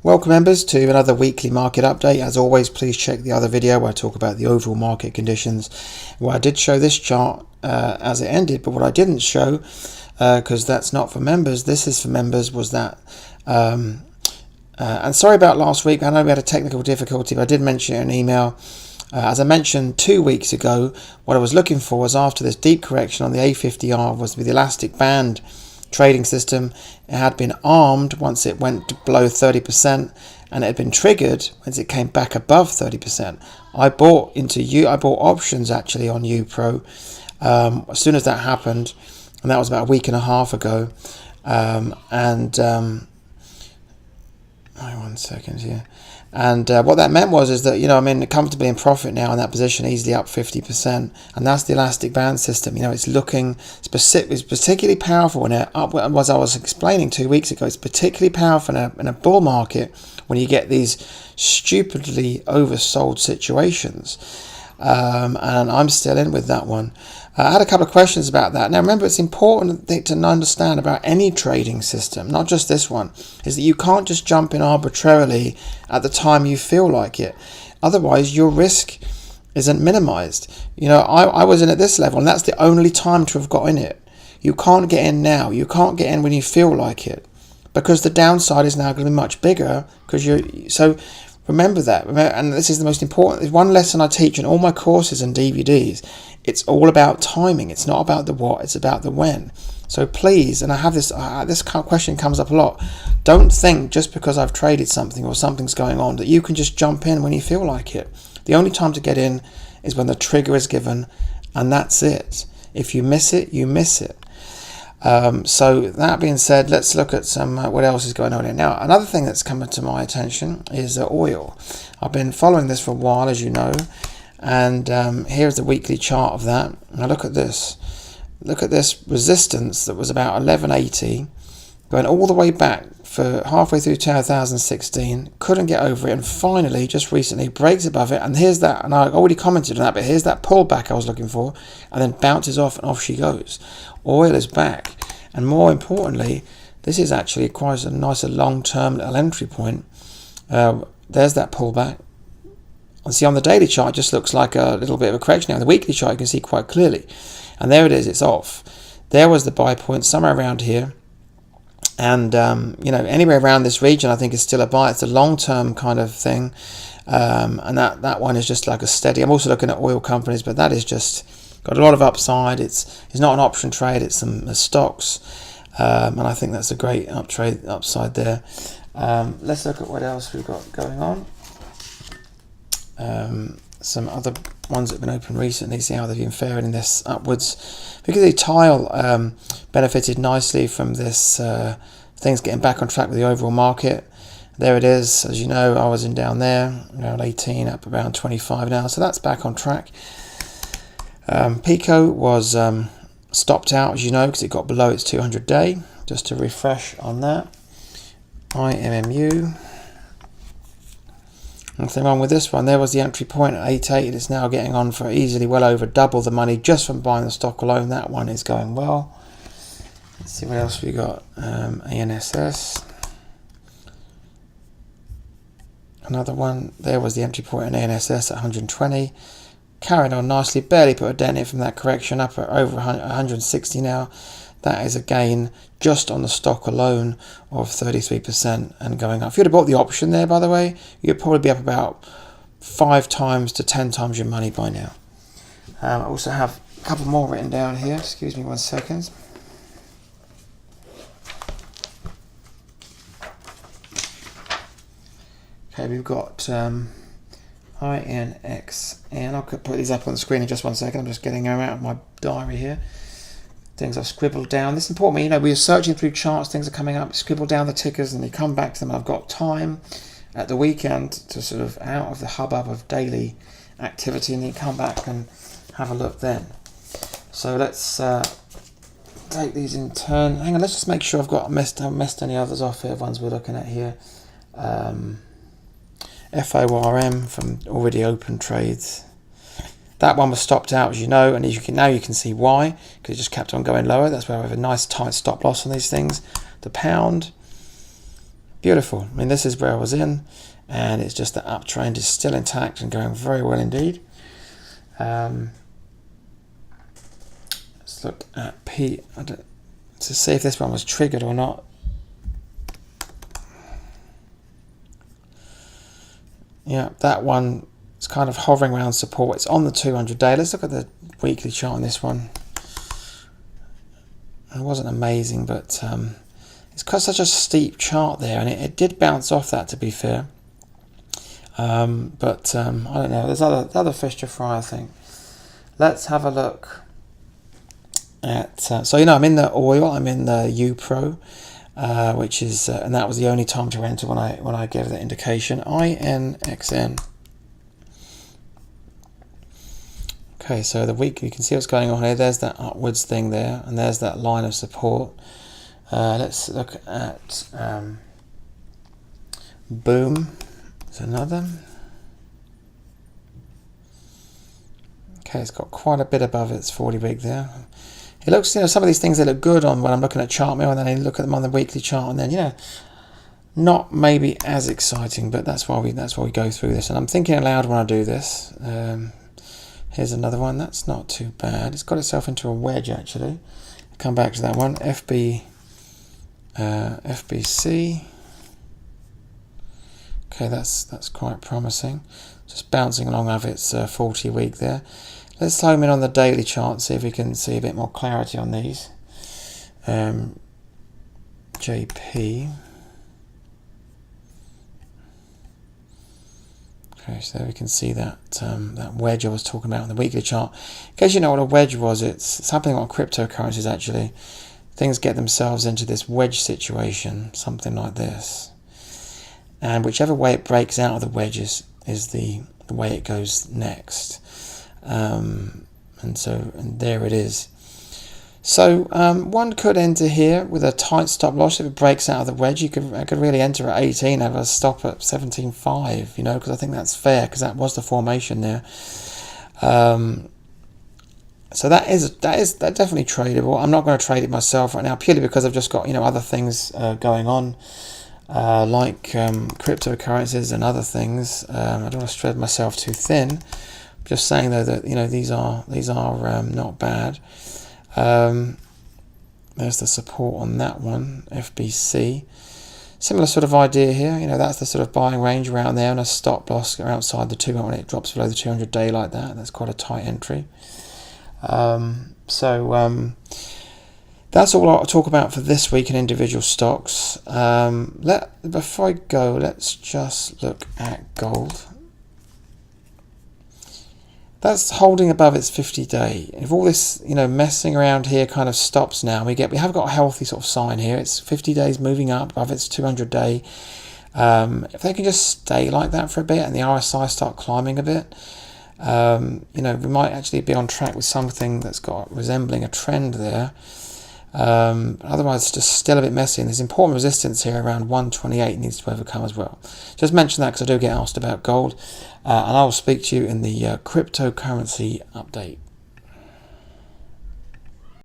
Welcome members to another weekly market update. As always, please check the other video where I talk about the overall market conditions. Well, I did show this chart as it ended, but what I didn't show, because that's not for members, this is for members, was that, and sorry about last week, I know we had a technical difficulty, but I did mention it in an email. As I mentioned 2 weeks ago, what I was looking for was after this deep correction on the A50R was with the elastic band trading system. It had been armed once it went below 30%, and it had been triggered once it came back above 30%. I bought options actually on UPRO as soon as that happened, and that was about a week and a half ago. One second here. And what that meant is that, I'm in comfortably in profit now in that position, easily up 50%, and that's the elastic band system. It's looking specific. It's particularly powerful in as I was explaining 2 weeks ago. It's particularly powerful in a bull market when you get these stupidly oversold situations. And I'm still in with that one. I had a couple of questions about that. Now remember, it's important to understand about any trading system, not just this one, is that you can't just jump in arbitrarily at the time you feel like it. Otherwise your risk isn't minimized. I was in at this level, and that's the only time to have got in it. You can't get in now. You can't get in when you feel like it, because the downside is now going to be much bigger. Remember that, and this is the most important. One lesson I teach in all my courses and DVDs. It's all about timing. It's not about the what, it's about the when. So please, and I have this question comes up a lot, don't think just because I've traded something or something's going on that you can just jump in when you feel like it. The only time to get in is when the trigger is given, and that's it. If you miss it, you miss it. So that being said, let's look at some what else is going on here. Now, another thing that's come to my attention is oil. I've been following this for a while, as you know, and here's the weekly chart of that. Now look at this. Look at this resistance that was about 1180, going all the way back for halfway through 2016, couldn't get over it, and finally, just recently, breaks above it. And here's that, and I already commented on that, but here's that pullback I was looking for, and then bounces off, and off she goes. Oil is back, and more importantly, this is actually quite a nicer long-term little entry point. There's that pullback. And see, on the daily chart, it just looks like a little bit of a correction. Now, on the weekly chart, you can see quite clearly. And there it is, it's off. There was the buy point, somewhere around here. And, anywhere around this region, I think is still a buy. It's a long-term kind of thing. And that one is just like a steady. I'm also looking at oil companies, but that is just got a lot of upside. It's not an option trade, it's some stocks. And I think that's a great upside there. Let's look at what else we've got going on. Some other ones that have been open recently, see how they've been faring in this upwards. Because the tile benefited nicely from this things getting back on track with the overall market. There it is. As you know, I was in down there around 18, up around 25 now, so that's back on track. Pico was stopped out, as you know, because it got below its 200-day. Just to refresh on that. IMMU. Nothing wrong with this one. There was the entry point at 88. It's now getting on for easily well over double the money just from buying the stock alone. That one is going well. Let's see what else we got. ANSS. Another one. There was the entry point in ANSS at 120. Carrying on nicely. Barely put a dent in it from that correction, up at over 160 now. That is a gain just on the stock alone of 33% and going up. If you'd have bought the option there, by the way, you'd probably be up about 5 times to 10 times your money by now. I also have a couple more written down here. Excuse me 1 second. Okay, we've got INXN. I'll put these up on the screen in just 1 second. I'm just getting them out of my diary here. Things I've scribbled down. This is important. We are searching through charts, things are coming up, scribble down the tickers and you come back to them. I've got time at the weekend to sort of out of the hubbub of daily activity, and then come back and have a look then. So let's take these in turn. Hang on, let's just make sure haven't messed any others off here, ones we're looking at here. FORM from already open trades. That one was stopped out, as you know, and now you can see why, because it just kept on going lower. That's why we have a nice tight stop loss on these things. The pound, Beautiful. I mean, this is where I was in, and it's just the uptrend is still intact and going very well indeed. Let's look at P to see if this one was triggered or not. Yeah, that one is kind of hovering around support. It's on the 200-day. Let's look at the weekly chart on this one. It wasn't amazing, but it's got such a steep chart there, and it did bounce off that, to be fair. I don't know. There's other fish to fry, I think. Let's have a look at. So I'm in the oil. I'm in the UPRO. Which is, and that was the only time to enter when I gave that indication. INXN. Okay, so the week, you can see what's going on here. There's that upwards thing there, and there's that line of support. Let's look at Boom. There's another. Okay, it's got quite a bit above its 40-week there. It looks, some of these things, they look good on when I'm looking at Chartmill, and then I look at them on the weekly chart, and then, not maybe as exciting, but that's why we go through this. And I'm thinking aloud when I do this. Here's another one. That's not too bad. It's got itself into a wedge, actually. I'll come back to that one. FBC. Okay, that's quite promising. Just bouncing along of its 40-week there. Let's home in on the daily chart and see if we can see a bit more clarity on these. JP. Okay, so there we can see that that wedge I was talking about on the weekly chart. In case you know what a wedge was, it's happening on cryptocurrencies actually. Things get themselves into this wedge situation, something like this. And whichever way it breaks out of the wedges is the way it goes next. And there it is. So one could enter here with a tight stop loss. If it breaks out of the wedge, I could really enter at 18, have a stop at 17.5, because I think that's fair, because that was the formation there. So that definitely tradable. I'm not going to trade it myself right now, purely because I've just got other things going on, like cryptocurrencies and other things. I don't want to spread myself too thin. Just saying though that these are not bad. There's the support on that one, FBC. Similar sort of idea here. That's the sort of buying range around there, and a stop loss outside the 200 when it drops below the 200-day like that. That's quite a tight entry. That's all I'll talk about for this week in individual stocks. Before I go, let's just look at gold. That's holding above its 50-day. If all this, messing around here kind of stops now, we have got a healthy sort of sign here. It's 50 days moving up above its 200-day. If they can just stay like that for a bit and the RSI start climbing a bit, we might actually be on track with something that's got resembling a trend there. Otherwise, it's just still a bit messy, and there's important resistance here around 128 needs to overcome as well. Just mention that because I do get asked about gold, and I will speak to you in the cryptocurrency update.